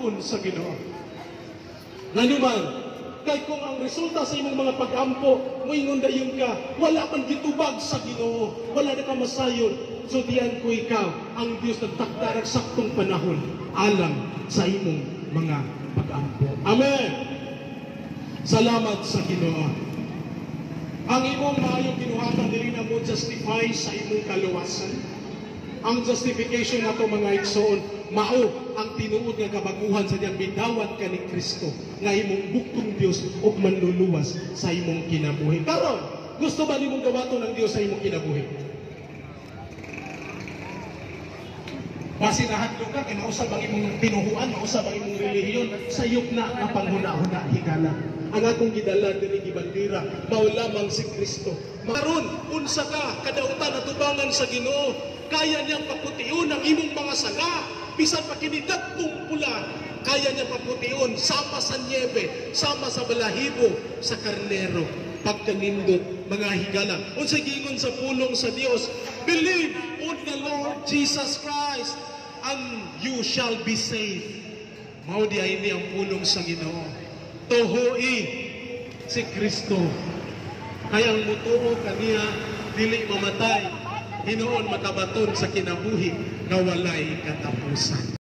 pagtuon sa Ginoo. Nganuman, kay kung ang resulta sa imong mga pag-ampo, moingon dayon ka, wala man gitubag sa Ginoo, wala na ka masayon. So diyan ko ikaw, ang Dios nagtakda ng saktong panahon alang sa imong mga pag-ampo. Amen. Salamat sa Ginoo. Ang imong maayong ginuhatan dili na mo justify sa imong kaluwasan. Ang justification nato mga igsoon, mao ang tinuod nga kabaguhan sa diyang bidawat ka ni Kristo nga imong buktong Dios ug manluluwas sa imong kinabuhi. Karon, gusto ba nimong gawaton ng Dios sa imong kinabuhi? Basi nahadlok ka kay mausab ang imong pinuhuan, mausab ang imong relihiyon, sayop na nga panghuna-huna higala. Ang akong gidala diri gibandira mao lamang si Kristo. Maron unsa ka kadautan at tubangan sa Ginoo, kaya niyang paputiun ang imong mga sala, bisan pa kini dagkong pula, kaya niyang paputiun sama sa niebe, sama sa balahibo, sa karnero. Pagkanindot mga higala. Unsay giingon sa pulong sa Dios, believe on the Lord Jesus Christ and you shall be saved. Mao di ay ini ang pulong sa Ginoo. Tuhui si Kristo. Kaya ang mutuo kaniya dili mamatay, hinuon makabaton sa kinabuhi nga walay katapusan.